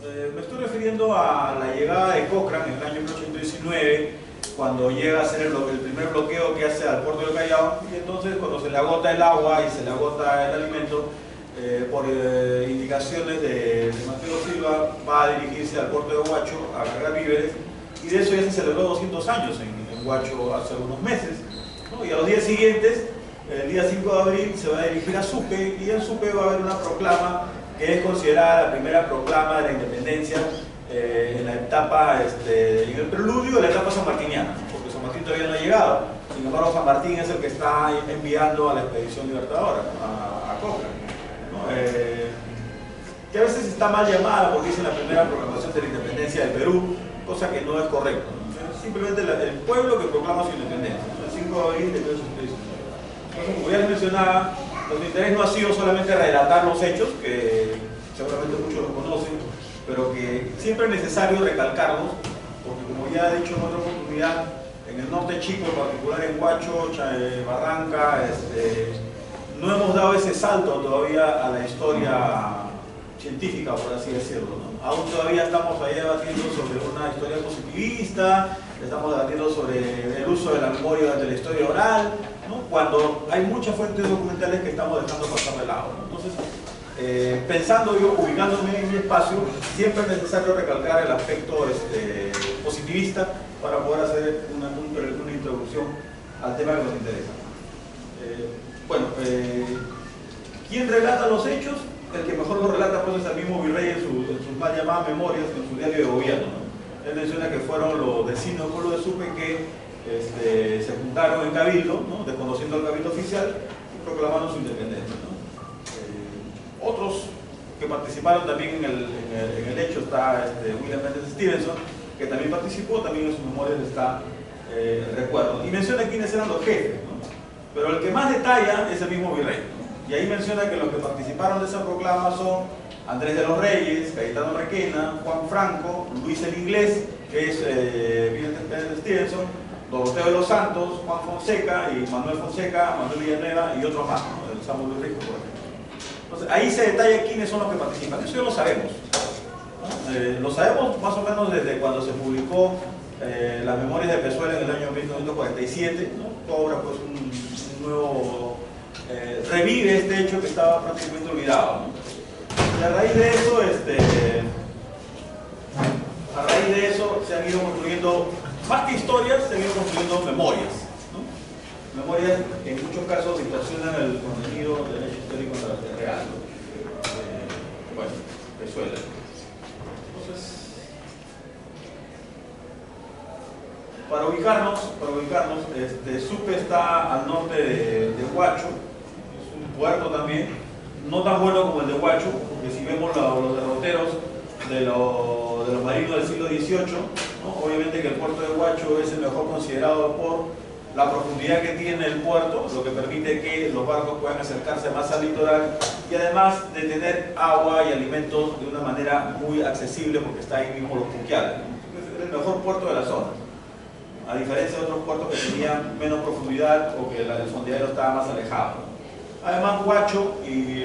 Me estoy refiriendo a la llegada de Cochrane en el año 1819, cuando llega a hacer el primer bloqueo que hace al puerto del Callao, y entonces cuando se le agota el agua y se le agota el alimento, por indicaciones de Mateo Silva, va a dirigirse al puerto de Huacho a cargar víveres, y de eso ya se celebró 200 años en Huacho hace algunos meses, ¿no? Y a los días siguientes, el día 5 de abril, se va a dirigir a Supe, y en Supe va a haber una proclama que es considerada la primera proclama de la independencia en la etapa, en el preludio de la etapa sanmartiniana, porque San Martín todavía no ha llegado. Sin embargo, San Martín es el que está enviando a la expedición libertadora, a Cochrane, ¿no? Que a veces está mal llamada porque dice la primera proclamación de la independencia del Perú, cosa que no es correcto, ¿no? Es simplemente el pueblo que proclama su independencia, ¿no? El 5 de abril de 1819. Entonces, como ya les mencionaba, nuestro interés no ha sido solamente relatar los hechos, que seguramente muchos los conocen, pero que siempre es necesario recalcarlos, porque como ya he dicho en otra oportunidad, en el norte chico, en particular en Huacho, Barranca, no hemos dado ese salto todavía a la historia científica, por así decirlo, ¿no? Aún todavía estamos ahí debatiendo sobre una historia positivista, estamos debatiendo sobre el uso de la memoria de la historia oral, ¿no? Cuando hay muchas fuentes documentales que estamos dejando pasar de lado, ¿no? Entonces, pensando yo, ubicándome en mi espacio, siempre es necesario recalcar el aspecto positivista para poder hacer una introducción al tema que nos interesa. ¿Quién relata los hechos? El que mejor lo relata pues, es el mismo virrey en sus mal llamadas memorias, en su diario de gobierno, ¿no? Él menciona que fueron los vecinos del pueblo de Supe que se juntaron en cabildo, ¿no? Desconociendo el cabildo oficial y proclamaron su independencia, ¿no? Otros que participaron también en el hecho está William Mendes Stevenson, que también participó, también en sus memorias está el recuerdo. Y menciona quiénes eran los jefes, ¿no? Pero el que más detalla es el mismo virrey, ¿no? Y ahí menciona que los que participaron de esa proclama son Andrés de los Reyes, Cayetano Requena, Juan Franco, Luis el Inglés, que es William Mendes Stevenson, Doroteo de los Santos, Juan Fonseca y Manuel Fonseca, Manuel Villanueva y otros más, ¿no? El Samuel Luis Rico, por ejemplo. Entonces, ahí se detalla quiénes son los que participan. Eso ya lo sabemos, ¿no? Lo sabemos más o menos desde cuando se publicó las memorias de Pezuela en el año 1947, ¿no? Cobra pues un nuevo... revive este hecho que estaba prácticamente olvidado, ¿no? Y a raíz de eso se han ido construyendo, más que historias, se han ido construyendo memorias, ¿no? Memorias que en muchos casos distorsionan el contenido del hecho histórico real, ¿no? Pezuela. Entonces, para ubicarnos, Supe está al norte de Huacho, es un puerto también, no tan bueno como el de Huacho, porque si vemos los derroteros de los marinos del siglo XVIII, ¿no? Obviamente que el puerto de Huacho es el mejor considerado por la profundidad que tiene el puerto, lo que permite que los barcos puedan acercarse más al litoral y además de tener agua y alimentos de una manera muy accesible porque está ahí mismo los Puquiales, ¿no? Es el mejor puerto de la zona, a diferencia de otros puertos que tenían menos profundidad o que el fondadero estaba más alejado, ¿no? Además, Huacho, y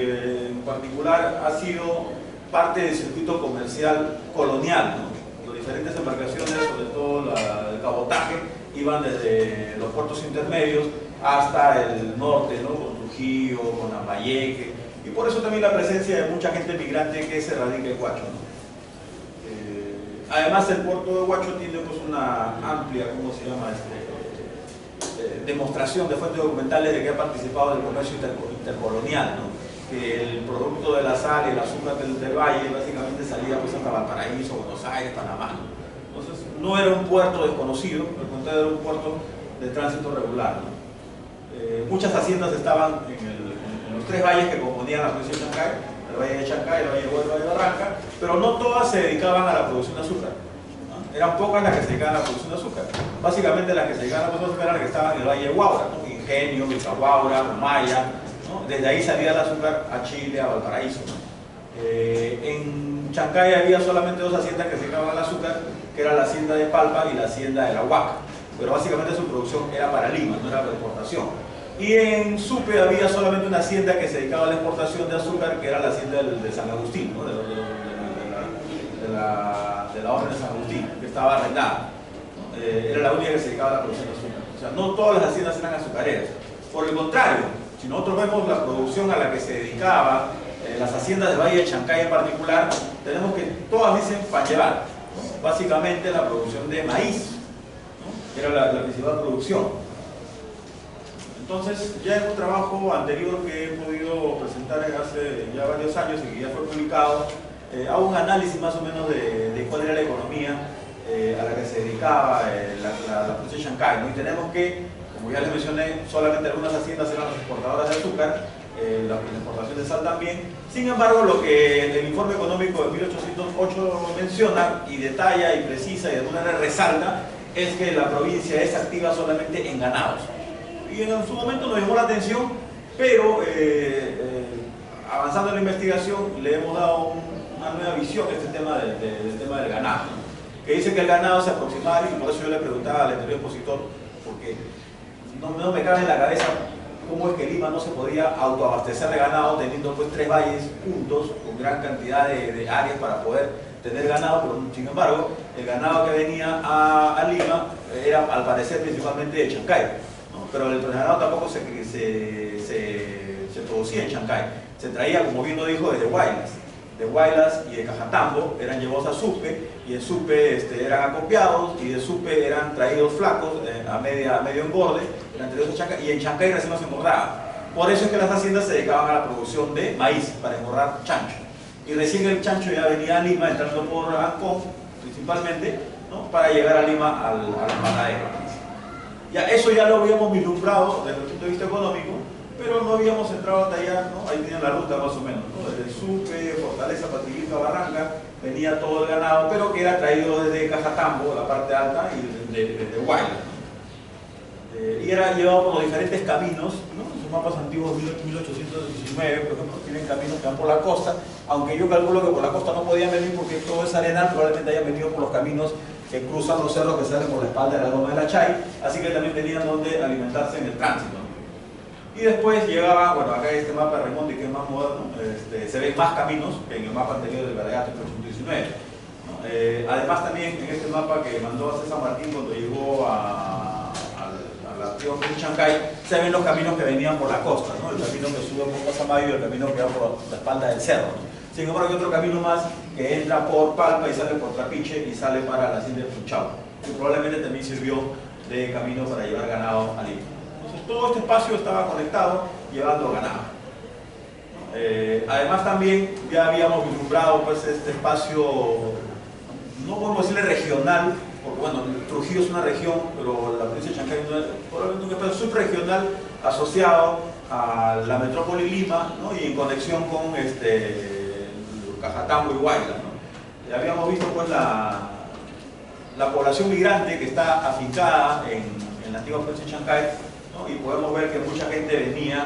en particular, ha sido parte del circuito comercial colonial, ¿no? Las diferentes embarcaciones, sobre todo el cabotaje, iban desde los puertos intermedios hasta el norte, ¿no? Con Trujillo, con Lambayeque, y por eso también la presencia de mucha gente migrante que se radica en Huacho, ¿no? Además, el puerto de Huacho tiene pues, una amplia, ¿cómo se llama? Demostración de fuentes documentales de que ha participado del comercio intercolonial, ¿no? Que el producto de la sal y el azúcar del valle básicamente salía pues, hasta Valparaíso, Buenos Aires, Panamá, ¿no? Entonces, no era un puerto desconocido, al contrario, era un puerto de tránsito regular, ¿no? Muchas haciendas estaban en los tres valles que componían la provincia de Chancay, el valle de Chancay, el valle de Huelva y el valle de Barranca, pero no todas se dedicaban a la producción de azúcar, ¿no? Eran pocas las que se dedicaban a la producción de azúcar. Básicamente las que se dedicaban a la producción de azúcar eran las que estaban en el valle de Huaura, ¿no? Ingenio, Vilcahuaura, Maya, ¿no? Desde ahí salía el azúcar a Chile, a Valparaíso, ¿no? En Chancay había solamente dos haciendas que se dedicaban al azúcar, que era la hacienda de Palpa y la hacienda de La Huaca, pero básicamente su producción era para Lima, no era para exportación. Y en Supe había solamente una hacienda que se dedicaba a la exportación de azúcar, que era la hacienda de San Agustín, ¿no? de la Orden de San Agustín, que estaba arrendada. Era la única que se dedicaba a la producción de azúcar. O sea, no todas las haciendas eran azucareras. Por el contrario, si nosotros vemos la producción a la que se dedicaba las haciendas de Valle de Chancay en particular, tenemos que todas dicen pan llevar, ¿no? Básicamente la producción de maíz, ¿no? Que era la principal producción. Entonces, ya en un trabajo anterior que he podido presentar hace ya varios años y que ya fue publicado, hago un análisis más o menos de cuál era la economía a la que se dedicaba la provincia de Chancay, ¿no? Y tenemos que, como ya les mencioné, solamente algunas haciendas eran las exportadoras de azúcar, la exportación de sal también. Sin embargo, lo que el informe económico de 1808 menciona y detalla y precisa y de alguna manera resalta es que la provincia es activa solamente en ganados. Y en su momento nos llamó la atención, pero avanzando en la investigación le hemos dado una nueva visión a este tema del tema del ganado, ¿no? Que dice que el ganado se aproximaba, y por eso yo le preguntaba al anterior expositor, porque no me cabe en la cabeza cómo es que Lima no se podía autoabastecer de ganado teniendo pues 3 valles juntos con gran cantidad de áreas para poder tener ganado, pero sin embargo el ganado que venía a Lima era al parecer principalmente de Chancay, ¿no? Pero el ganado tampoco se producía en Chancay, se traía, como bien lo dijo, desde Huaylas y de Cajatambo, eran llevados a Supe, y en Supe eran acopiados, y de Supe eran traídos flacos, a medio engorde, eran traídos a Chancay, y en Chancay recién los engordaban. Por eso es que las haciendas se dedicaban a la producción de maíz, para engordar chancho. Y recién el chancho ya venía a Lima, entrando por Ancón, principalmente, ¿no? Para llegar a Lima al matadero. Eso ya lo habíamos vislumbrado desde el punto de vista económico, pero no habíamos entrado a tallar, ¿no? Ahí tenían la ruta más o menos, ¿no? Desde Supe, Fortaleza, Patillica, Barranca, venía todo el ganado, pero que era traído desde Cajatambo, la parte alta, y desde Huaylas, ¿no? Y era llevado por los diferentes caminos, ¿no? Sus mapas antiguos de 1819, por ejemplo, tienen caminos que van por la costa, aunque yo calculo que por la costa no podían venir porque todo es arenal, probablemente hayan venido por los caminos que cruzan los cerros que salen por la espalda de la Loma de la Chay, así que también tenían donde alimentarse en el tránsito, ¿no? Y después llegaba, bueno, acá este mapa de Raimondi, que es más moderno, se ven más caminos que en el mapa anterior del Barayate, 1819, ¿no? Además también en este mapa que mandó a César Martín cuando llegó a la tribu de Chancay, se ven los caminos que venían por la costa, ¿no? El camino que sube por Pasamayo y el camino que va por la espalda del cerro, ¿no? Sin embargo, hay otro camino más que entra por Palpa y sale por Trapiche y sale para la hacienda de Funchal, que probablemente también sirvió de camino para llevar ganado a Lima. Entonces, todo este espacio estaba conectado llevando ganado. Además, también ya habíamos vislumbrado pues, este espacio, no podemos decirle regional, porque bueno, Trujillo es una región, pero la provincia de Chancay es probablemente un espacio subregional asociado a la metrópoli Lima, ¿no? Y en conexión con Cajatambo y Huaylas, ¿no? Habíamos visto pues la población migrante que está afincada en la antigua provincia de Chancay, ¿no? Y podemos ver que mucha gente venía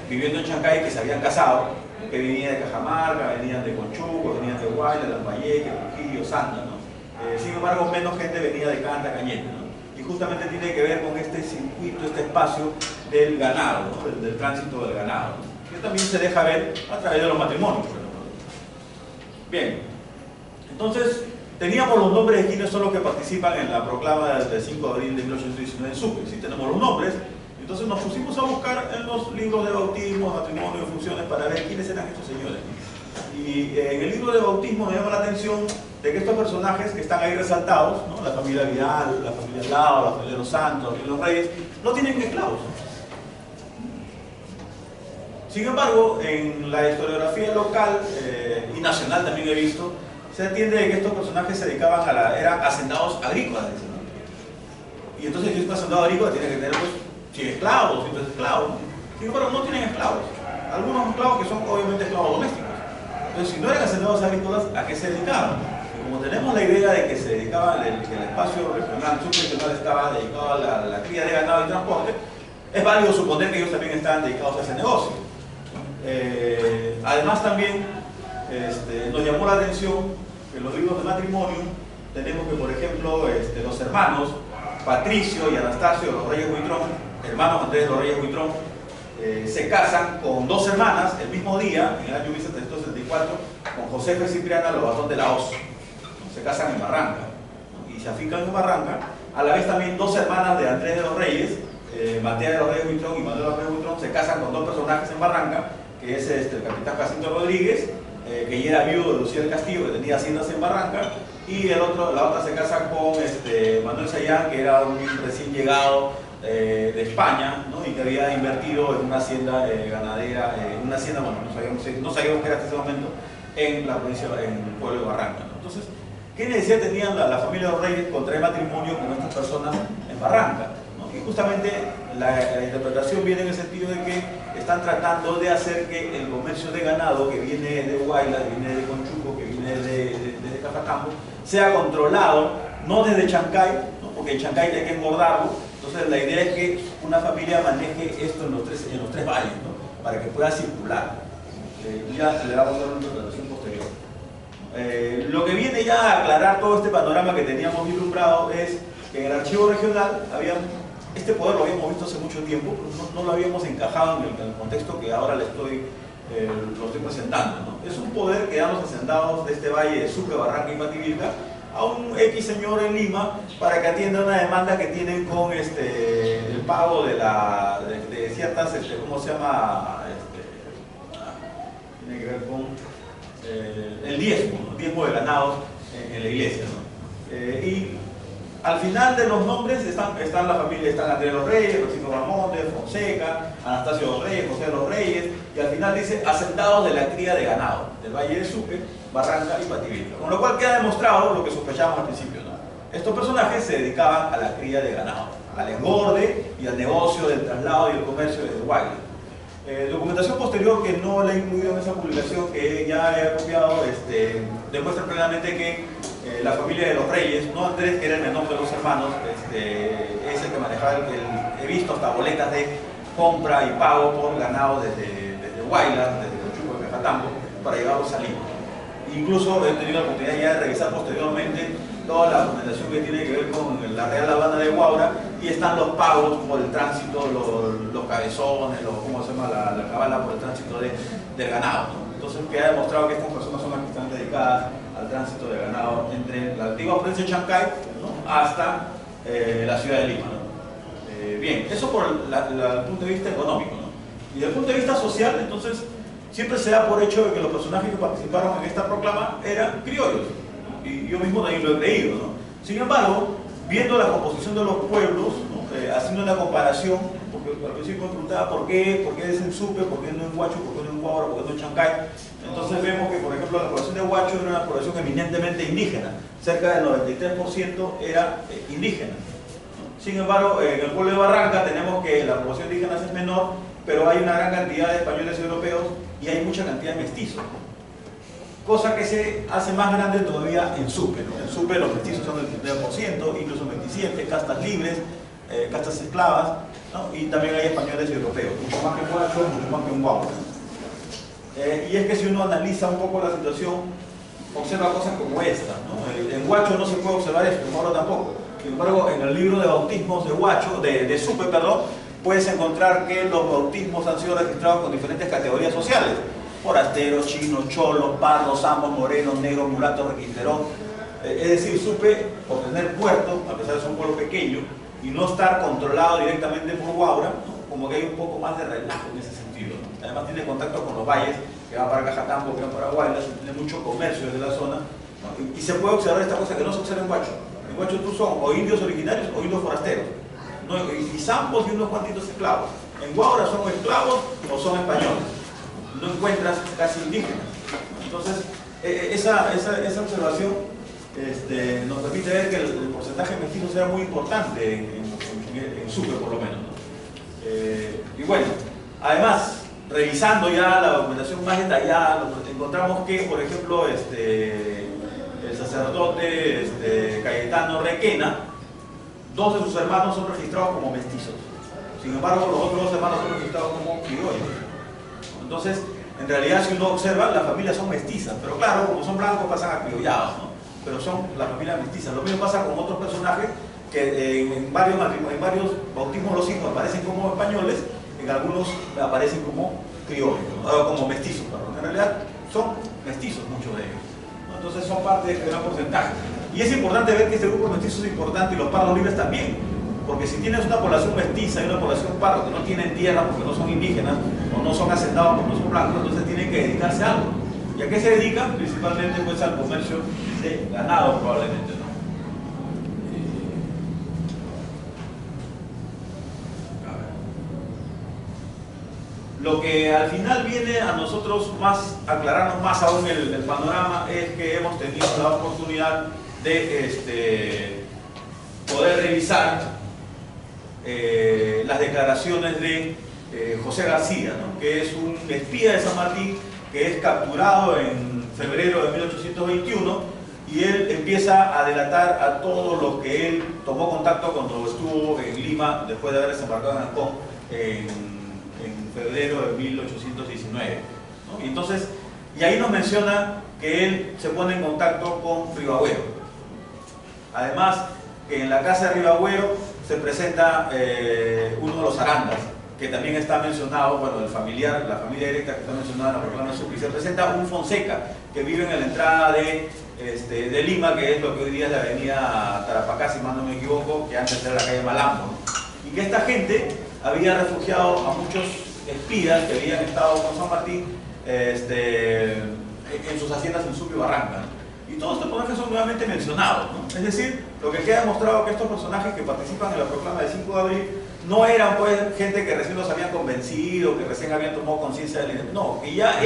viviendo en Chancay que se habían casado, que venían de Cajamarca, venían de Conchuco, venían de Huaylas, Lambayeque, Trujillo, Santa, ¿no? Sin embargo, menos gente venía de Canta, Cañete, ¿no? Y justamente tiene que ver con este circuito, este espacio del ganado, ¿no? del tránsito del ganado, ¿no? Que también se deja ver a través de los matrimonios. Bien, entonces teníamos los nombres de quienes son los que participan en la proclama del 5 de abril de 1819 en Sucre. Sí, tenemos los nombres. Entonces nos pusimos a buscar en los libros de bautismo, matrimonio, funciones para ver quiénes eran estos señores. Y en el libro de bautismo me llama la atención de que estos personajes que están ahí resaltados, ¿no? La familia Vidal, la familia Lao, la familia de los Santos y los Reyes, no tienen esclavos. Sin embargo, en la historiografía local y nacional también he visto, se entiende que estos personajes se dedicaban eran hacendados agrícolas, ¿no? Y entonces si es un hacendado agrícola tiene que tener pues, 100 esclavos, 100 esclavos. Sin embargo, no tienen esclavos. Algunos esclavos que son obviamente esclavos domésticos. Entonces, si no eran hacendados agrícolas, ¿a qué se dedicaban? Y como tenemos la idea de que se dedicaban, que el espacio regional, subregional estaba dedicado a la cría de ganado y transporte, es válido suponer que ellos también estaban dedicados a ese negocio. Además también nos llamó la atención que en los libros de matrimonio tenemos que, por ejemplo, los hermanos Patricio y Anastasio de los Reyes Huitrón, hermanos Andrés de los Reyes Huitrón, se casan con 2 hermanas el mismo día, en el año 1774, con Josefa y Cipriana Lobatón de la Hoz. se casan en Barranca, ¿no? Y se afincan en Barranca. A la vez también dos hermanas de Andrés de los Reyes, Matea de los Reyes Huitrón y Manuel de los Reyes Huitrón, se casan con dos personajes en Barranca, que es el capitán Jacinto Rodríguez, que ya era viudo de Lucía del Castillo, que tenía haciendas en Barranca, y la otra se casa con Manuel Sayán, que era un recién llegado de España, ¿no? Y que había invertido en una hacienda ganadera, una hacienda, bueno, no sabíamos qué era hasta ese momento, en la provincia, en el pueblo de Barranca, ¿no? Entonces, ¿qué necesidad tenía la familia de los Reyes contraer matrimonio con estas personas en Barranca, ¿no? Y justamente la interpretación viene en el sentido de que están tratando de hacer que el comercio de ganado que viene de Huayla, que viene de Conchuco, que viene de Cajatambo, sea controlado, no desde Chancay, ¿no? Porque en Chancay hay que engordarlo. Entonces la idea es que una familia maneje esto en los tres valles, ¿no? Para que pueda circular. Ya le vamos a dar una interpretación posterior. Lo que viene ya a aclarar todo este panorama que teníamos vislumbrado es que en el archivo regional este poder lo habíamos visto hace mucho tiempo, pero no lo habíamos encajado en el contexto que ahora lo estoy presentando, ¿no? Es un poder que dan los hacendados de este valle de Sucre, Barranca y Pativilca a un X señor en Lima para que atienda una demanda que tienen con el pago de ciertas, ¿cómo se llama? Tiene que ver con el diezmo, ¿no? Diezmo de ganados en la iglesia, ¿no? Y al final de los nombres están la familia, están Andrés de los Reyes, Francisco Ramonde, Fonseca, Anastasio de los Reyes, José de los Reyes, y al final dice hacendados de la cría de ganado, del Valle de Sucre, Barranca y Pativilca. Con lo cual queda demostrado lo que sospechábamos al principio, ¿no? Estos personajes se dedicaban a la cría de ganado, al engorde y al negocio del traslado y el comercio desde Huayla. Documentación posterior que no la he incluido en esa publicación, que ya he copiado, demuestra plenamente que la familia de los Reyes, no Andrés, que era el menor de los hermanos, es el que manejaba he visto hasta boletas de compra y pago por ganado desde Huayla, desde Conchuco de Cajatambo, para llevarlos a Lima. Incluso he tenido la oportunidad ya de revisar posteriormente toda la documentación que tiene que ver con la Real Habana de Huaura, y están los pagos por el tránsito, los cabezones, ¿cómo se llama? La cabala por el tránsito del ganado, ¿no? Entonces queda demostrado que estas personas son las que están dedicadas al tránsito de ganado entre la antigua provincia de Chancay, ¿no? Hasta la ciudad de Lima, ¿no? Bien, eso por el punto de vista económico, ¿no? Y desde el punto de vista social, entonces, siempre se da por hecho de que los personajes que participaron en esta proclama eran criollos, ¿no? Y yo mismo también lo he creído, ¿no? Sin embargo, viendo la composición de los pueblos, ¿no? Haciendo una comparación, porque al principio me preguntaba por qué es en Sucre, por qué no en Huacho, por qué no en Huaura, por qué no en Chancay. Entonces vemos que, por ejemplo, la población de Huacho era una población eminentemente indígena, cerca del 93% era indígena, ¿no? Sin embargo, en el pueblo de Barranca tenemos que la población indígena es menor, pero hay una gran cantidad de españoles y europeos y hay mucha cantidad de mestizos, cosa que se hace más grande todavía en Sucre, ¿no? En Sucre los mestizos son del 39%, incluso 27%, castas libres, castas esclavas, ¿no? Y también hay españoles y europeos, mucho más que en Huacho, mucho más que en Huaura. Y es que si uno analiza un poco la situación, observa cosas como esta, ¿no? En Huacho no se puede observar esto, en Huaura tampoco. Sin embargo, en el libro de bautismos de Huacho, de Sucre, perdón, puedes encontrar que los bautismos han sido registrados con diferentes categorías sociales: forasteros, chinos, cholos, pardos, zambos, morenos, negros, mulatos, requinterón. Es decir, Sucre, por tener puerto, a pesar de ser un pueblo pequeño, y no estar controlado directamente por Huaura, ¿no? Como que hay un poco más de relajo en ese sentido, ¿no? Además tiene contacto con los valles, que van para Cajatambo, que van para Huayla, tiene mucho comercio desde la zona, ¿no? Y se puede observar esta cosa que no se observa en Huacho. En Huacho tú son o indios originarios o indios forasteros, ¿no? Y zambos y unos cuantitos esclavos. En Huaura son esclavos o son españoles. No encuentras casi indígenas. Entonces, esa observación nos permite ver que el porcentaje de mestizos era muy importante en Sucre, por lo menos, ¿no? Y bueno, además, revisando ya la documentación más detallada, encontramos que, por ejemplo, el sacerdote Cayetano Requena, dos de sus hermanos son registrados como mestizos. Sin embargo, los otros dos hermanos son registrados como criollos. Entonces, en realidad, si uno observa, las familias son mestizas, pero claro, como son blancos pasan a criollados, ¿no? Pero son las familias mestizas. Lo mismo pasa con otros personajes que en varios bautismos los hijos aparecen como españoles, en algunos aparecen como criollos, como mestizos, perdón. En realidad son mestizos muchos de ellos, ¿no? Entonces son parte de este gran porcentaje. Y es importante ver que este grupo mestizo es importante y los pardos libres también, porque si tienes una población mestiza y una población pardo que no tienen tierra porque no son indígenas o no son asentados porque no son blancos, entonces tienen que dedicarse a algo. ¿Y a qué se dedican? Principalmente pues al comercio de ganado probablemente, ¿no? Lo que al final viene a nosotros más, aclararnos más aún el panorama, es que hemos tenido la oportunidad de poder revisar las declaraciones de José García, ¿no? Que es un espía de San Martín que es capturado en febrero de 1821, y él empieza a delatar a todos los que él tomó contacto cuando estuvo en Lima después de haber desembarcado en Ancón en febrero de 1819, ¿no? Y entonces, y ahí nos menciona que él se pone en contacto con Ribagüero. Además, que en la casa de Ribagüero se presenta uno de los Arandas, que también está mencionado, bueno, la familia directa que está mencionada en la proclama de Sucre, y se presenta un Fonseca, que vive en la entrada de Lima, que es lo que hoy día es la avenida Tarapacá, si mal no me equivoco, que antes era la calle Malambo, ¿no? Y que esta gente había refugiado a muchos espías que habían estado con San Martín en sus haciendas en Sucre y Barranca, ¿no? Y todos estos personajes son nuevamente mencionados, ¿no? Es decir, lo que queda demostrado que estos personajes que participan en la proclama del 5 de abril no eran pues gente que recién los habían convencido, que recién habían tomado conciencia de la identidad, no, que ya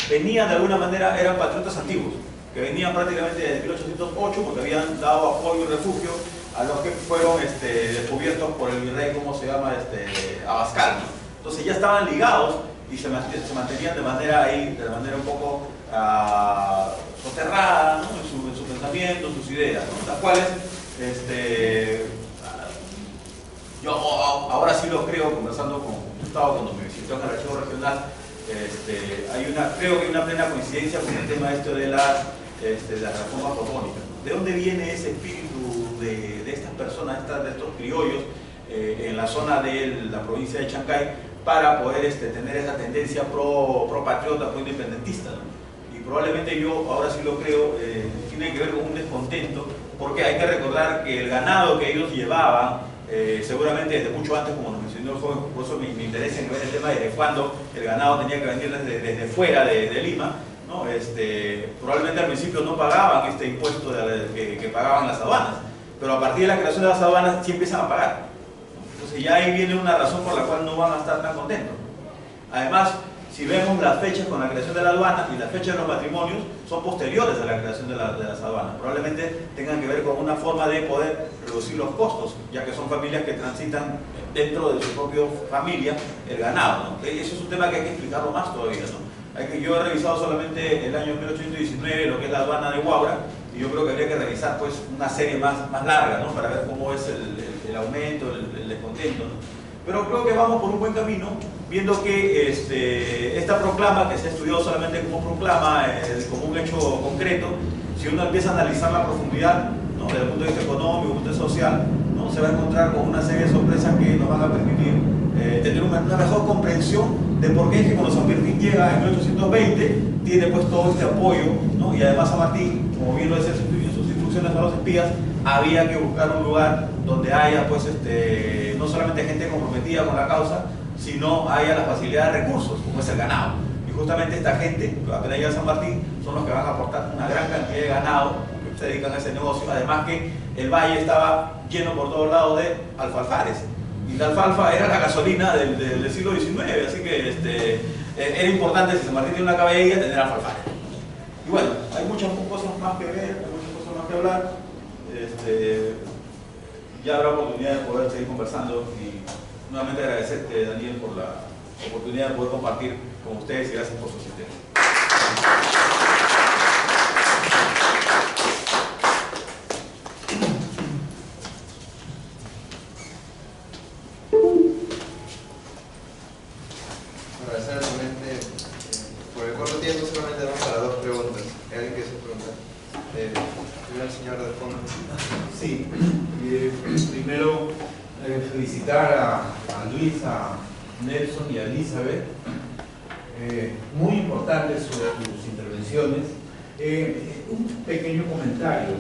venían de alguna manera, eran patriotas antiguos, que venían prácticamente desde 1808 porque habían dado apoyo y refugio a los que fueron descubiertos por el virrey, ¿cómo se llama? Abascal, ¿no? Entonces ya estaban ligados y se mantenían de manera un poco soterrada, ¿no? en su pensamiento, en sus ideas, ¿no? Las cuales yo ahora sí lo creo, conversando con Gustavo cuando me visitó en el archivo regional, creo que hay una plena coincidencia con el tema de las reformas borbónicas, ¿no? ¿De dónde viene ese espíritu de estas personas, de estos criollos en la zona de la provincia de Chancay, para poder tener esa tendencia pro patriota, pro independentista, ¿no? Y probablemente yo ahora sí lo creo, tiene que ver con un descontento, porque hay que recordar que el ganado que ellos llevaban, seguramente desde mucho antes, como nos mencionó el joven, por eso me interesa en ver el tema desde cuándo el ganado tenía que venir desde fuera de Lima, ¿no? Probablemente al principio no pagaban este impuesto que pagaban las aduanas, pero a partir de la creación de las aduanas sí empiezan a pagar. Entonces ya ahí viene una razón por la cual no van a estar tan contentos. Además, si vemos las fechas con la creación de la aduana y las fechas de los matrimonios, son posteriores a la creación de las aduanas. Probablemente tengan que ver con una forma de poder reducir los costos, ya que son familias que transitan dentro de su propia familia el ganado, ¿no? Eso es un tema que hay que explicarlo más todavía, ¿no? Yo he revisado solamente el año 1819, lo que es la aduana de Huaura, y yo creo que habría que revisar pues una serie más larga, ¿no? Para ver cómo es el aumento, el descontento, ¿no? Pero creo que vamos por un buen camino, viendo que esta proclama, que se ha estudiado solamente como proclama, como un hecho concreto, si uno empieza a analizar la profundidad, ¿no? Desde el punto de vista económico, desde el punto de vista social, ¿no? Se va a encontrar con una serie de sorpresas que nos van a permitir tener una mejor comprensión de por qué es que cuando San Martín llega en 1820, tiene pues todo este apoyo, ¿no? Y además San Martín, como bien lo decía en sus instrucciones a los espías, había que buscar un lugar donde haya pues no solamente gente comprometida con la causa, sino haya la facilidad de recursos, como es el ganado. Y justamente esta gente, que apenas llega a San Martín, son los que van a aportar una gran cantidad de ganado, que se dedican a ese negocio. Además que el valle estaba lleno por todos lados de alfalfares, y la alfalfa era la gasolina del siglo XIX, así que era importante, si San Martín tiene una caballería, tener alfalfares. Y bueno, hay muchas cosas más que ver, hay muchas cosas más que hablar. Ya habrá oportunidad de poder seguir conversando, y nuevamente agradecerte, Daniel, por la oportunidad de poder compartir con ustedes, y gracias por su asistencia. Agradecer solamente por el corto tiempo, solamente damos para dos preguntas. ¿Hay alguien que se pregunta? El señor de fondo. Sí, primero felicitar a Luis, a Nelson y a Elizabeth. Muy importantes sus intervenciones. Un pequeño comentario,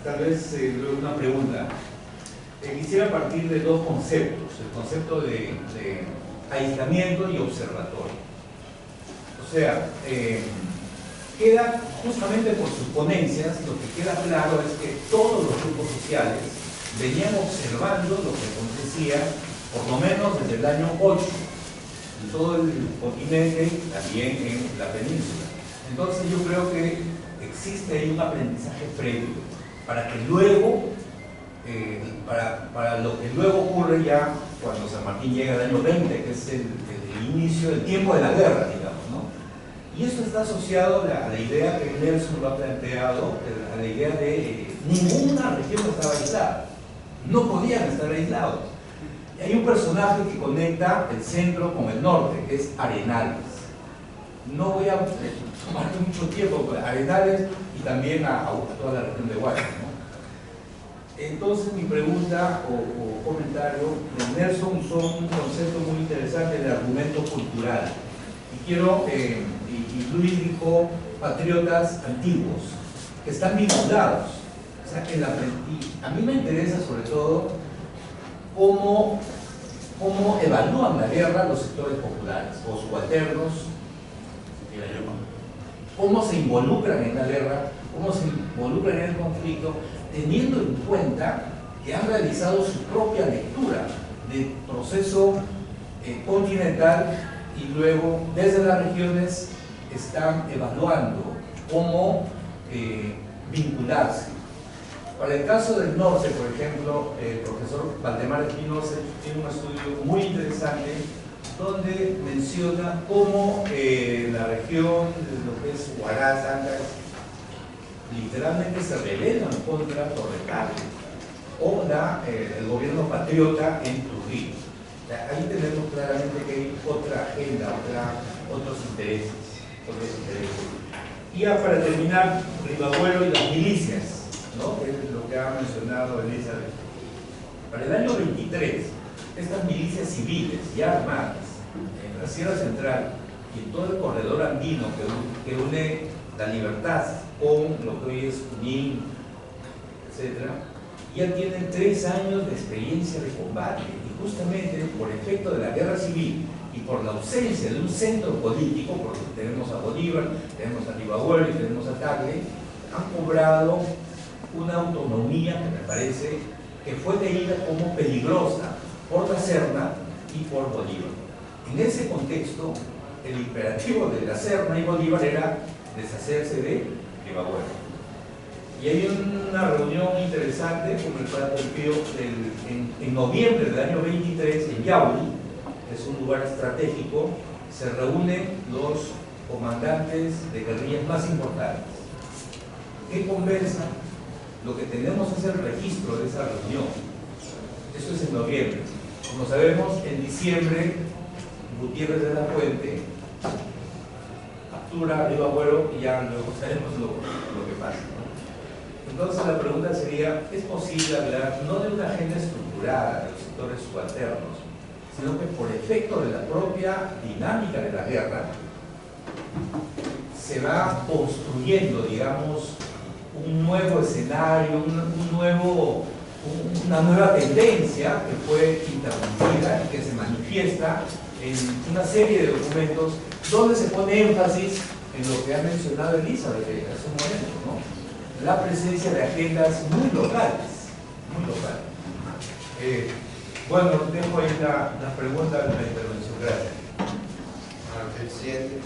tal vez luego una pregunta. Quisiera partir de dos conceptos, el concepto de aislamiento y observatorio. O sea, queda justamente por sus ponencias, lo que queda claro es que todos los grupos sociales venían observando lo que acontecía por lo menos desde el año 8 en todo el continente y también en la península. Entonces yo creo que existe ahí un aprendizaje previo para que luego, para lo que luego ocurre ya cuando San Martín llega al año 20, que es el inicio, el tiempo de la guerra, digamos, ¿no? Y eso está asociado a la idea que Nelson lo ha planteado, a la idea de ninguna región estaba aislada, no podían estar aislados. Y hay un personaje que conecta el centro con el norte, que es Arenales. No voy a tomar mucho tiempo con Arenales y también a toda la región de Guayas, ¿no? Entonces mi pregunta o comentario de Nelson usó un concepto muy interesante del argumento cultural. Y quiero, y Luis dijo, patriotas antiguos, que están vinculados. O sea, y a mí me interesa sobre todo cómo evalúan la guerra los sectores populares o subalternos, cómo se involucran en la guerra, cómo se involucran en el conflicto, teniendo en cuenta que han realizado su propia lectura del proceso continental y luego desde las regiones están evaluando cómo vincularse. Para el caso del norte, por ejemplo, el profesor Valdemar Espinosa tiene un estudio muy interesante donde menciona cómo la región, lo que es Huaraz, Ancash, literalmente se rebelan contra Torrecable o el gobierno patriota en Trujillo. O sea, ahí tenemos claramente que hay otra agenda, otros intereses. Y ya para terminar, Ribabuelo y las milicias, ¿no? Que es lo que ha mencionado Elizabeth. Para el año 23, estas milicias civiles ya armadas en la Sierra Central y en todo el corredor andino que une La Libertad con lo que hoy es Junín, etc., ya tienen 3 años de experiencia de combate y justamente por efecto de la guerra civil y por la ausencia de un centro político, porque tenemos a Bolívar, tenemos a Ribabuelo y tenemos a Tagle, han cobrado una autonomía que me parece que fue leída como peligrosa por la Serna y por Bolívar. En ese contexto, el imperativo de la Serna y Bolívar era deshacerse de Ribabuelo. Y hay una reunión interesante con el Padre Pío en noviembre del año 23 en Yauli, que es un lugar estratégico, se reúnen los comandantes de guerrillas más importantes. ¿Qué conversan? Lo que tenemos es el registro de esa reunión. Eso es en noviembre. Como sabemos, en diciembre, Gutiérrez de la Fuente captura a Ribabuelo y ya luego sabemos lo que pasa, ¿no? Entonces la pregunta sería, ¿es posible hablar no de una agenda estructurada de los sectores subalternos, sino que por efecto de la propia dinámica de la guerra se va construyendo, digamos, un nuevo escenario, una nueva tendencia que fue interrumpida y que se manifiesta en una serie de documentos donde se pone énfasis en lo que ha mencionado Elizabeth hace un momento, ¿no? La presencia de agendas muy locales, muy locales. Bueno, dejo ahí la pregunta de la intervención. Gracias. El siguiente.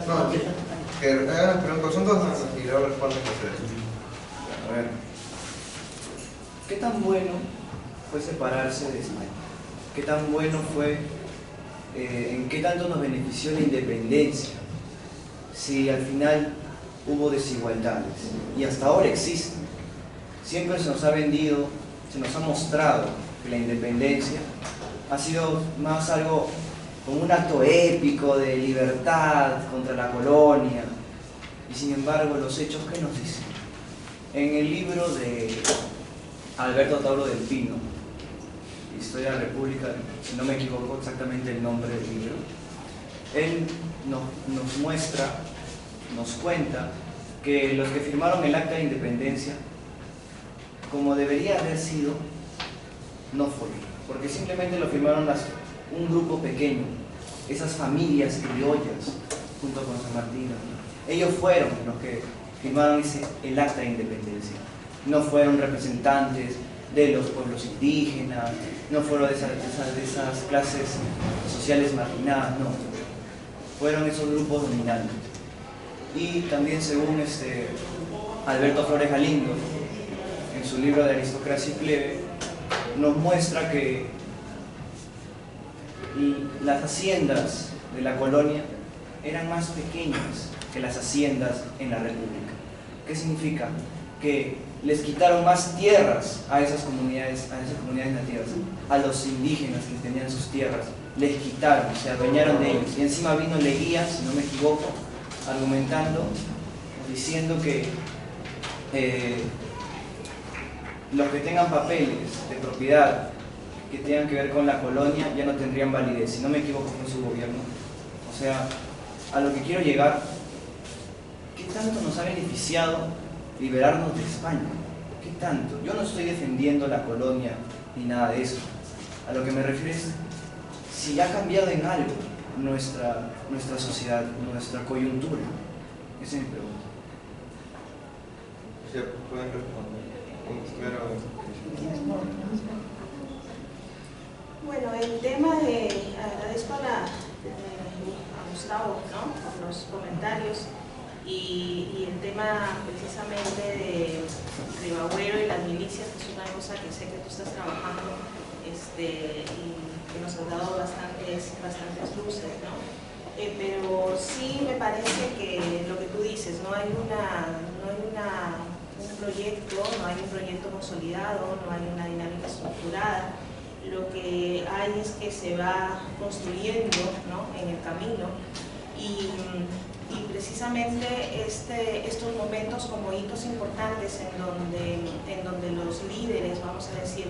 No, que hagan las preguntas, son dos y luego responden ustedes. A ver, ¿qué tan bueno fue separarse de España? ¿Qué tan bueno fue, en qué tanto nos benefició la independencia? Si al final hubo desigualdades, y hasta ahora existen. Siempre se nos ha vendido, se nos ha mostrado que la independencia ha sido más algo como un acto épico de libertad contra la colonia, y sin embargo los hechos, ¿qué nos dicen? En el libro de Alberto Tauro del Pino, Historia de la República, si no me equivoco exactamente el nombre del libro, él nos muestra, nos cuenta que los que firmaron el Acta de Independencia, como debería haber sido, no fue, porque simplemente lo firmaron un grupo pequeño, esas familias criollas, junto con San Martín. Ellos fueron los que firmaron el Acta de Independencia, no fueron representantes de los pueblos indígenas, no fueron de esas clases sociales marginadas, no, fueron esos grupos dominantes. Y también según Alberto Flores Galindo, en su libro de Aristocracia y Plebe, nos muestra que las haciendas de la colonia eran más pequeñas que las haciendas en la República. ¿Qué significa? Que les quitaron más tierras a esas comunidades nativas, a los indígenas que tenían sus tierras, les quitaron, se adueñaron de ellos. Y encima vino Leguía, si no me equivoco, argumentando, diciendo que los que tengan papeles de propiedad que tengan que ver con la colonia ya no tendrían validez, si no me equivoco fue su gobierno. O sea, a lo que quiero llegar, ¿qué tanto nos ha beneficiado liberarnos de España? ¿Qué tanto? Yo no estoy defendiendo la colonia ni nada de eso. A lo que me refiero es si ha cambiado en algo nuestra sociedad, nuestra coyuntura. Esa es mi pregunta. Sí, pueden responder. Bueno, el tema agradezco a Gustavo, ¿no?, por los comentarios y el tema precisamente de Ribagüero y las milicias, que es una cosa que sé que tú estás trabajando y que nos has dado bastantes luces, ¿no? Pero sí me parece que lo que tú dices, no hay un proyecto consolidado, no hay una dinámica estructurada. Lo que hay es que se va construyendo, ¿no?, en el camino y precisamente estos momentos como hitos importantes en donde los líderes, vamos a decir,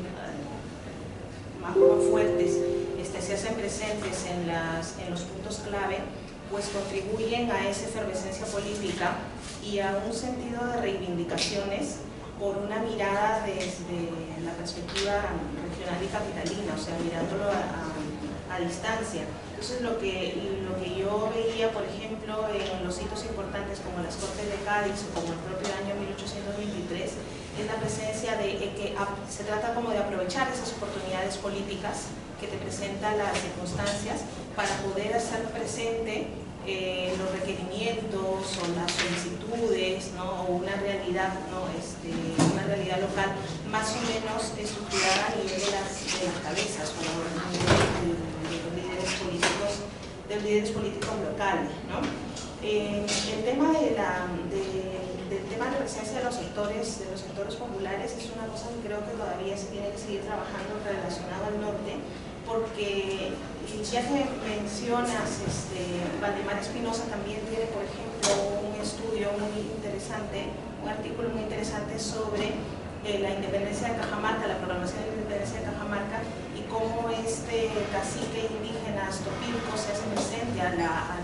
más fuertes, se hacen presentes en los puntos clave, pues contribuyen a esa efervescencia política y a un sentido de reivindicaciones por una mirada desde la perspectiva regional y capitalina, o sea, mirándolo a distancia. Entonces, lo que yo veía, por ejemplo, en los hitos importantes como las Cortes de Cádiz o como el propio año 1823, es la presencia de que se trata como de aprovechar esas oportunidades políticas que te presentan las circunstancias para poder hacer presente los requerimientos o las solicitudes, ¿no?, o una realidad, ¿no?, una realidad local más o menos estructurada a nivel de las cabezas o a nivel de los líderes políticos locales, ¿no? El tema del tema de la presencia de los sectores populares es una cosa que creo que todavía se tiene que seguir trabajando relacionado al norte, porque ya que mencionas, Valdemar Espinosa también tiene, por ejemplo, un estudio muy interesante, un artículo muy interesante sobre la independencia de Cajamarca, la programación de la independencia de Cajamarca y cómo cacique indígena Topilco se hace presente a la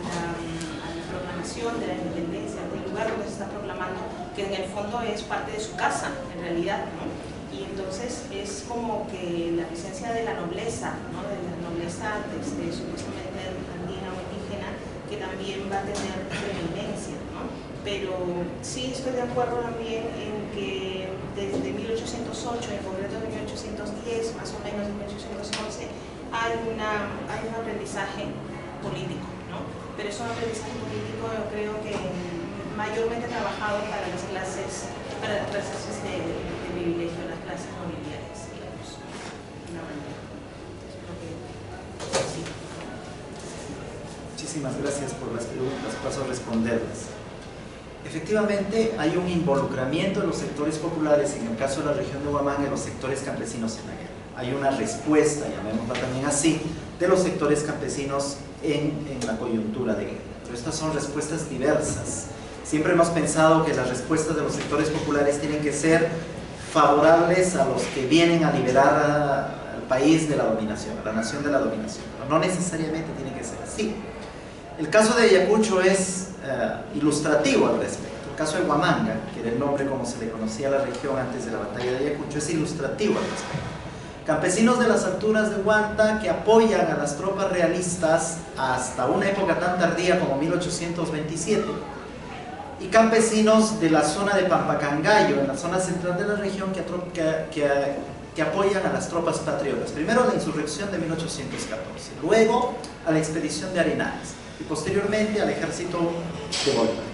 programación de la independencia, del lugar donde se está proclamando, que en el fondo es parte de su casa, en realidad, ¿no? Y entonces es como que la presencia de la nobleza, ¿no?, de la nobleza supuestamente andina o indígena, que también va a tener preeminencia, ¿no? Pero sí estoy de acuerdo también en que desde 1808, en concreto de 1810, más o menos de 1811, hay un aprendizaje político, ¿no? Pero es un aprendizaje político, yo creo que mayormente trabajado para las clases de privilegio, las clases nobiliarias, digamos, de una manera. Sí. Muchísimas gracias por las preguntas, paso a responderlas. Efectivamente, hay un involucramiento de los sectores populares, en el caso de la región de Huamanga, en los sectores campesinos en la guerra. Hay una respuesta, llamémosla también así, de los sectores campesinos en la coyuntura de guerra. Pero estas son respuestas diversas. Siempre hemos pensado que las respuestas de los sectores populares tienen que ser favorables a los que vienen a liberar al país de la dominación, a la nación de la dominación. Pero no necesariamente tiene que ser así. El caso de Ayacucho es ilustrativo al respecto. El caso de Huamanga, que era el nombre como se le conocía a la región antes de la batalla de Ayacucho, es ilustrativo al respecto. Campesinos de las alturas de Huanta que apoyan a las tropas realistas hasta una época tan tardía como 1827, y campesinos de la zona de Pampacangayo, en la zona central de la región, que apoyan a las tropas patriotas. Primero la insurrección de 1814, luego a la expedición de Arenales y posteriormente al ejército de Bolívar.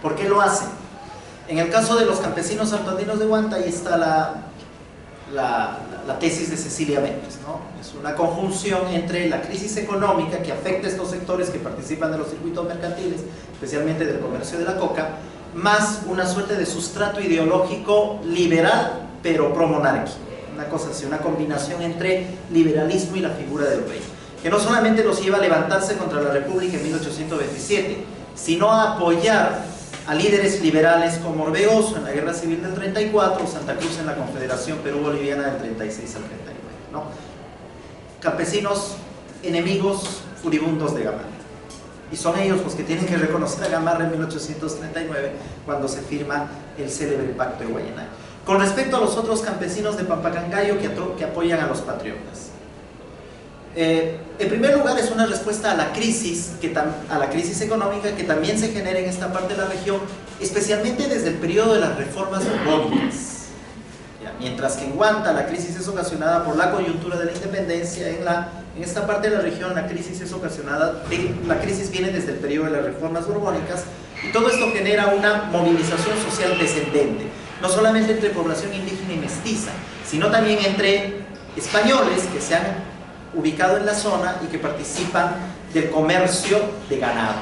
¿Por qué lo hacen? En el caso de los campesinos santandinos de Huanta, ahí está la tesis de Cecilia Méndez, ¿no? Es una conjunción entre la crisis económica que afecta a estos sectores que participan de los circuitos mercantiles, especialmente del comercio de la coca, más una suerte de sustrato ideológico liberal pero pro-monárquico. Una cosa así, una combinación entre liberalismo y la figura del rey, que no solamente los lleva a levantarse contra la República en 1827, sino a apoyar a líderes liberales como Orbegoso en la Guerra Civil del 34, Santa Cruz en la Confederación Perú-Boliviana del 36 al 39, ¿no? Campesinos enemigos furibundos de Gamarra. Y son ellos los que tienen que reconocer a Gamarra en 1839, cuando se firma el célebre Pacto de Guayanay. Con respecto a los otros campesinos de Pampacangayo que apoyan a los patriotas, en primer lugar es una respuesta a la crisis económica que también se genera en esta parte de la región, especialmente desde el periodo de las reformas borbónicas. Mientras que en Huanta la crisis es ocasionada por la coyuntura de la independencia, en esta parte de la región la crisis viene desde el periodo de las reformas borbónicas, y todo esto genera una movilización social descendente, no solamente entre población indígena y mestiza, sino también entre españoles que se han ubicado en la zona y que participan del comercio de ganado.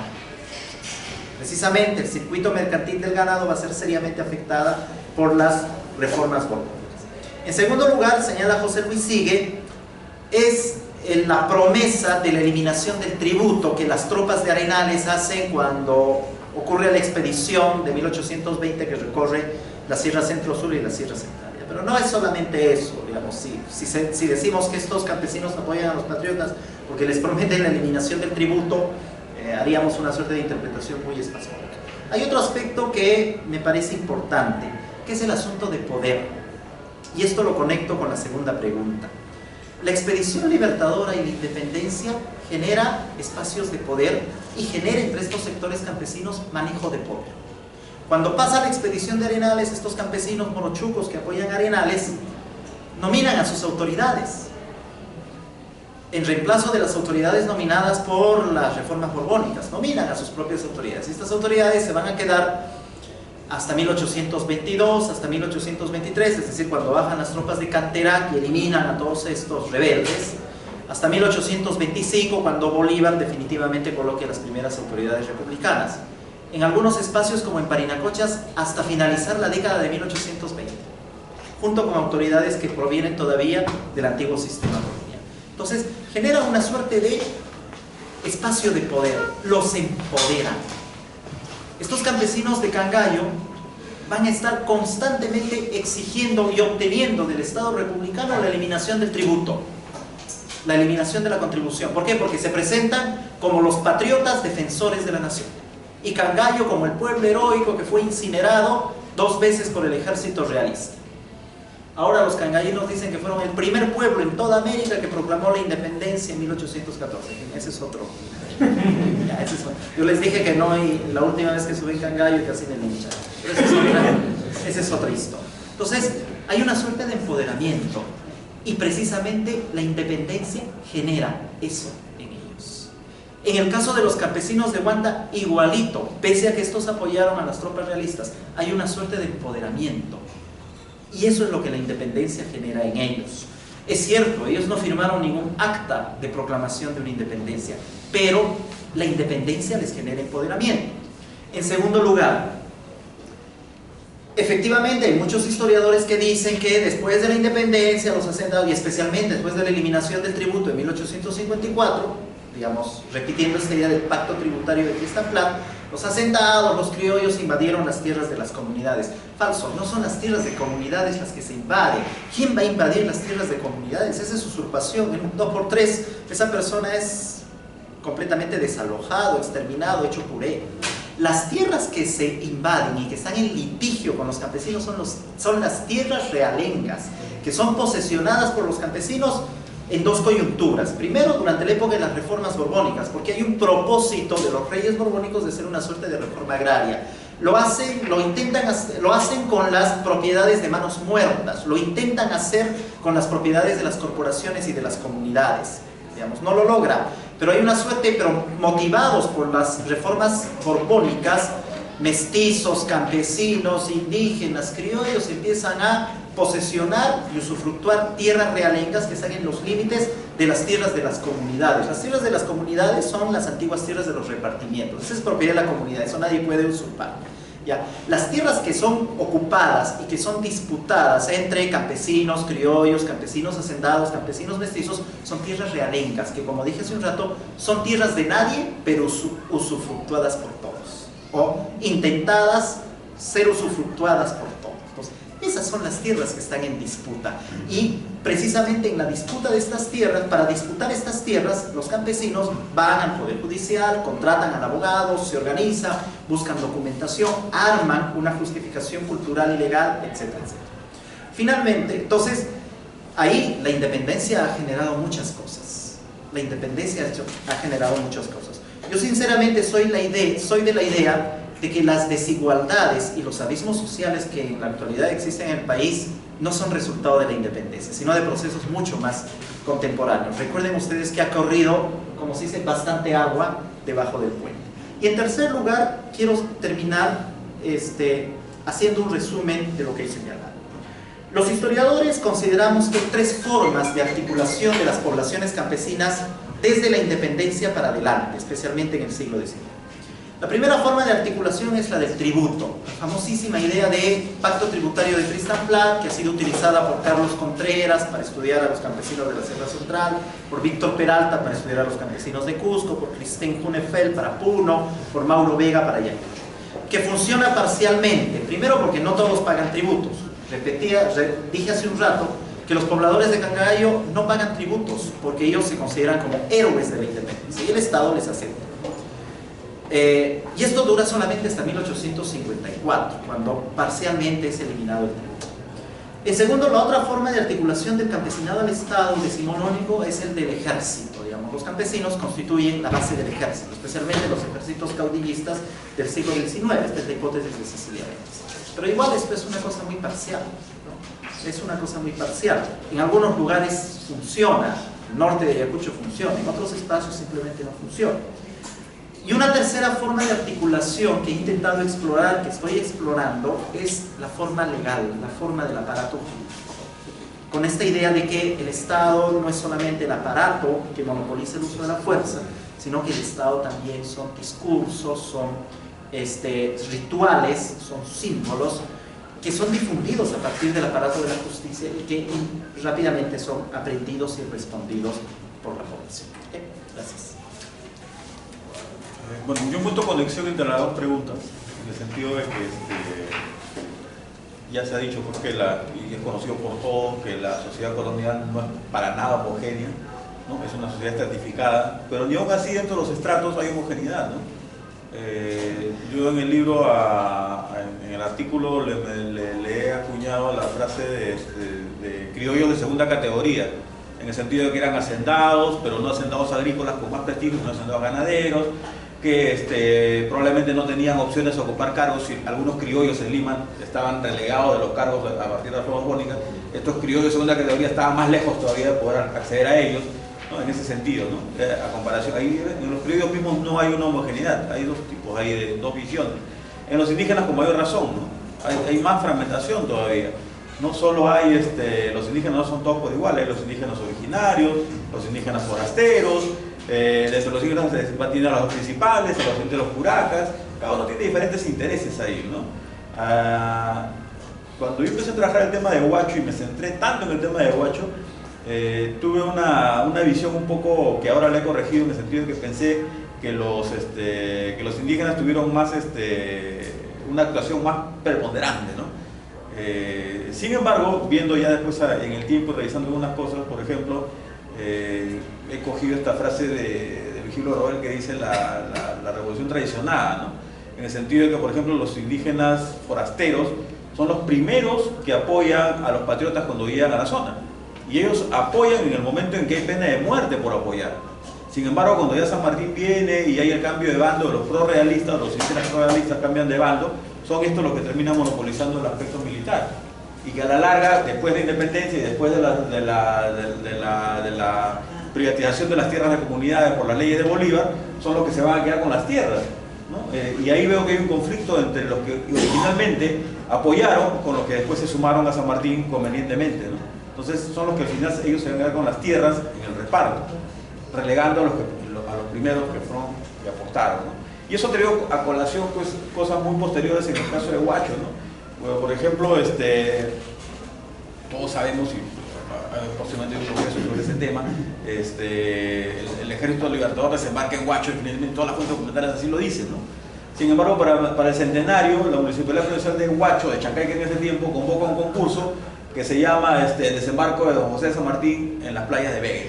Precisamente el circuito mercantil del ganado va a ser seriamente afectada por las reformas borbónicas. En segundo lugar, señala José Luis Sigue, es la promesa de la eliminación del tributo que las tropas de Arenales hacen cuando ocurre la expedición de 1820 que recorre la Sierra Centro-Sur y la Sierra Central. Pero no es solamente eso, digamos, si decimos que estos campesinos apoyan a los patriotas porque les prometen la eliminación del tributo, haríamos una suerte de interpretación muy espasmódica. Hay otro aspecto que me parece importante, que es el asunto de poder, y esto lo conecto con la segunda pregunta. La expedición libertadora y la independencia genera espacios de poder y genera entre estos sectores campesinos manejo de poder. Cuando pasa la expedición de Arenales, estos campesinos morochucos que apoyan a Arenales nominan a sus autoridades en reemplazo de las autoridades nominadas por las reformas borbónicas. Nominan a sus propias autoridades, y estas autoridades se van a quedar hasta 1822, hasta 1823, es decir, cuando bajan las tropas de Canterac y eliminan a todos estos rebeldes, hasta 1825, cuando Bolívar definitivamente coloque las primeras autoridades republicanas. En algunos espacios como en Parinacochas hasta finalizar la década de 1820, junto con autoridades que provienen todavía del antiguo sistema colonial. Entonces genera una suerte de espacio de poder, los empoderan. Estos campesinos de Cangallo van a estar constantemente exigiendo y obteniendo del Estado republicano la eliminación del tributo, la eliminación de la contribución. ¿Por qué? Porque se presentan como los patriotas defensores de la nación, y Cangallo como el pueblo heroico que fue incinerado 2 veces por el ejército realista. Ahora los cangallinos dicen que fueron el primer pueblo en toda América que proclamó la independencia en 1814. Ese es otro. Yo les dije que no, y la última vez que subí en Cangallo casi me lincharon. Pero esa es otra historia. Entonces hay una suerte de empoderamiento, y precisamente la independencia genera eso en ellos. En el caso de los campesinos de Huanta, igualito, pese a que estos apoyaron a las tropas realistas, hay una suerte de empoderamiento, y eso es lo que la independencia genera en ellos. Es cierto, ellos no firmaron ningún acta de proclamación de una independencia, pero la independencia les genera empoderamiento. En segundo lugar, efectivamente hay muchos historiadores que dicen que después de la independencia los hacendados, y especialmente después de la eliminación del tributo en 1854, digamos, repitiendo esta idea del pacto tributario de Tristan-Plat, los hacendados, los criollos invadieron las tierras de las comunidades. Falso, no son las tierras de comunidades las que se invaden. ¿Quién va a invadir las tierras de comunidades? Esa es usurpación. En un 2x3 esa persona es completamente desalojado, exterminado, hecho puré. Las tierras que se invaden y que están en litigio con los campesinos son las tierras realengas, que son posesionadas por los campesinos en dos coyunturas. Primero, durante la época de las reformas borbónicas, porque hay un propósito de los reyes borbónicos de hacer una suerte de reforma agraria. Lo hacen con las propiedades de manos muertas, lo intentan hacer con las propiedades de las corporaciones y de las comunidades. Digamos, no lo logra, pero hay una suerte, pero motivados por las reformas borbónicas, mestizos, campesinos, indígenas, criollos empiezan a posesionar y usufructuar tierras realengas que están en los límites de las tierras de las comunidades. Las tierras de las comunidades son las antiguas tierras de los repartimientos. Esa es propiedad de la comunidad, eso nadie puede usurpar. ¿Ya? Las tierras que son ocupadas y que son disputadas entre campesinos, criollos, campesinos hacendados, campesinos mestizos, son tierras realengas, que como dije hace un rato, son tierras de nadie, pero usufructuadas por todos, o intentadas ser usufructuadas por todos. Entonces, esas son las tierras que están en disputa, y precisamente en la disputa de estas tierras, para disputar estas tierras, los campesinos van al Poder Judicial, contratan al abogado, se organizan, buscan documentación, arman una justificación cultural y legal, etcétera, etcétera. Finalmente, entonces, ahí la independencia ha generado muchas cosas. La independencia ha generado muchas cosas. Yo sinceramente soy de la idea de que las desigualdades y los abismos sociales que en la actualidad existen en el país no son resultado de la independencia, sino de procesos mucho más contemporáneos. Recuerden ustedes que ha corrido, como se dice, bastante agua debajo del puente. Y en tercer lugar, quiero terminar haciendo un resumen de lo que he señalado. Los historiadores consideramos que hay tres formas de articulación de las poblaciones campesinas desde la independencia para adelante, especialmente en el siglo XIX. La primera forma de articulación es la del tributo, la famosísima idea de pacto tributario de Tristan-Plat, que ha sido utilizada por Carlos Contreras para estudiar a los campesinos de la Sierra Central, por Víctor Peralta para estudiar a los campesinos de Cusco, por Christine Hunefeld para Puno, por Mauro Vega para Ayacucho, que funciona parcialmente. Primero porque no todos pagan tributos. Dije hace un rato que los pobladores de Cangallo no pagan tributos porque ellos se consideran como héroes de la independencia y el Estado les acepta. Y esto dura solamente hasta 1854, cuando parcialmente es eliminado el tributo. En segundo, la otra forma de articulación del campesinado al Estado decimonónico es el del ejército. Digamos, los campesinos constituyen la base del ejército, especialmente los ejércitos caudillistas del siglo XIX. Esta es la hipótesis de Cecilia Benz. Pero igual esto es una cosa muy parcial, ¿no? Es una cosa muy parcial. En algunos lugares funciona, el norte de Ayacucho funciona, en otros espacios simplemente no funciona. Y una tercera forma de articulación que he intentado explorar, que estoy explorando, es la forma legal, la forma del aparato jurídico. Con esta idea de que el Estado no es solamente el aparato que monopoliza el uso de la fuerza, sino que el Estado también son discursos, son rituales, son símbolos que son difundidos a partir del aparato de la justicia y que rápidamente son aprendidos y respondidos por la población. Gracias. Bueno, yo encuentro conexión entre las dos preguntas, en el sentido de que ya se ha dicho pues, y es conocido por todos, que la sociedad colonial no es para nada homogénea, ¿no? Es una sociedad estratificada, pero ni aún así dentro de los estratos hay homogeneidad, ¿no? Yo en el libro, en el artículo, le he acuñado la frase de criollos de segunda categoría, en el sentido de que eran hacendados, pero no hacendados agrícolas con más prestigio, sino hacendados ganaderos, que probablemente no tenían opciones a ocupar cargos. Y algunos criollos en Lima estaban relegados de los cargos a partir de la reforma borbónica. Estos criollos de segunda categoría estaban más lejos todavía de poder acceder a ellos, ¿no? En ese sentido, ¿no? A comparación, ahí en los criollos mismos no hay una homogeneidad, hay dos tipos, hay dos visiones. En los indígenas con mayor razón, ¿no? Hay más fragmentación todavía. No solo hay, los indígenas no son todos por igual, hay los indígenas originarios, los indígenas forasteros, desde los indígenas se tienen a los principales, a los de los curacas, cada uno tiene diferentes intereses ahí, ¿no? Cuando yo empecé a trabajar el tema de Huacho y me centré tanto en el tema de Huacho, tuve una visión un poco que ahora le he corregido, en el sentido de que pensé que los indígenas tuvieron más, una actuación más preponderante, ¿no? Sin embargo, viendo ya después en el tiempo, revisando algunas cosas, por ejemplo, he cogido esta frase de Luis Gil Robel, que dice la revolución traicionada, ¿no? En el sentido de que, por ejemplo, los indígenas forasteros son los primeros que apoyan a los patriotas cuando llegan a la zona. Y ellos apoyan en el momento en que hay pena de muerte por apoyar. Sin embargo, cuando ya San Martín viene y hay el cambio de bando, los pro-realistas, los indígenas pro-realistas cambian de bando, son estos los que terminan monopolizando el aspecto militar. Y que a la larga, después de la independencia y después de la privatización de las tierras de comunidades por las leyes de Bolívar, son los que se van a quedar con las tierras, ¿no? Y ahí veo que hay un conflicto entre los que originalmente apoyaron con los que después se sumaron a San Martín convenientemente, ¿no? Entonces son los que al final ellos se van a quedar con las tierras en el reparto, relegando a los primeros que apostaron, ¿no? Y eso trajo a colación pues, cosas muy posteriores en el caso de Huacho, ¿no? Bueno, por ejemplo, todos sabemos, y próximamente hay un congreso sobre ese tema, el Ejército Libertador desembarca en Huacho y finalmente todas las fuentes documentales así lo dicen, ¿no? Sin embargo, para el centenario, la Municipalidad Provincial de Huacho, de Chancay, que en ese tiempo convoca un concurso que se llama Desembarco de Don José de San Martín en las playas de Vega.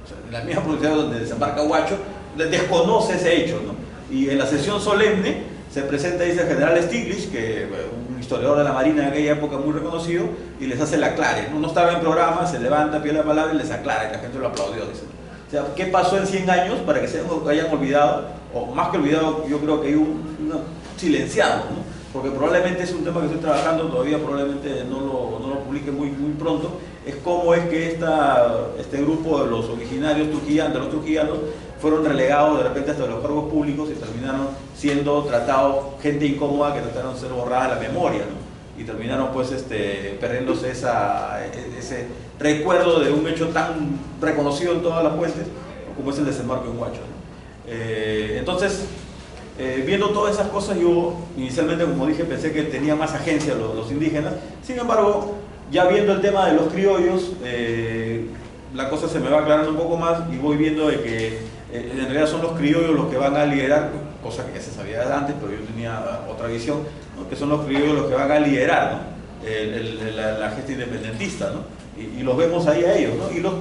O sea, la misma provincia donde desembarca Huacho desconoce ese hecho, ¿no? Y en la sesión solemne se presenta, dice el general Stiglitz, que un historiador de la Marina de aquella época muy reconocido, y les hace la aclare. No estaba en programa, se levanta, pide la palabra y les aclara, y la gente lo aplaudió, dice. O sea, ¿qué pasó en 100 años para que se hayan olvidado? O más que olvidado, yo creo que hay un silenciado, ¿no? Porque probablemente es un tema que estoy trabajando, todavía probablemente no lo publique muy pronto, es cómo es que este grupo de los originarios de los trujillanos fueron relegados de repente hasta los cargos públicos y terminaron siendo tratados, gente incómoda que trataron de ser borrada la memoria, ¿no? Y terminaron pues perdiéndose ese recuerdo de un hecho tan reconocido en todas las fuentes como es el desembarco en Huacho, ¿no? Entonces, viendo todas esas cosas, yo inicialmente, como dije, pensé que tenía más agencia los indígenas. Sin embargo, ya viendo el tema de los criollos, la cosa se me va aclarando un poco más y voy viendo de que en realidad son los criollos los que van a liderar, cosa que ya se sabía de antes, pero yo tenía otra visión, ¿no? Que son los criollos los que van a liderar, ¿no? la gesta independentista, ¿no? Y los vemos ahí a ellos, ¿no? Y los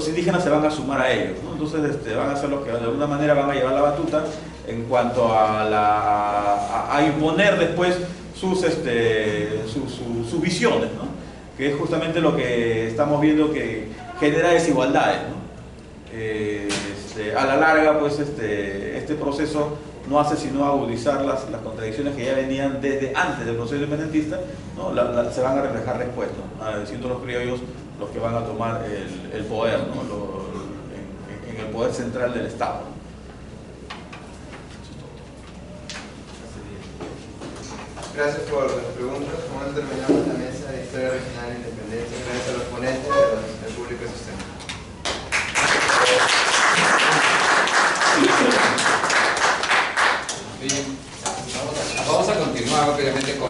indígenas se van a sumar a ellos, ¿no? Entonces van a ser los que de alguna manera van a llevar la batuta en cuanto a imponer después sus visiones, ¿no? Que es justamente lo que estamos viendo que genera desigualdades, ¿no? A la larga, pues este proceso no hace sino agudizar las contradicciones que ya venían desde antes del proceso independentista, ¿no? Se van a reflejar después, ¿no? Siendo los criollos los que van a tomar el poder, ¿no? en el poder central del Estado, ¿no? Gracias por las preguntas. Como terminamos la mesa de Historia Regional e Independencia, gracias a los ponentes y al público asistente. Vamos a continuar, obviamente, con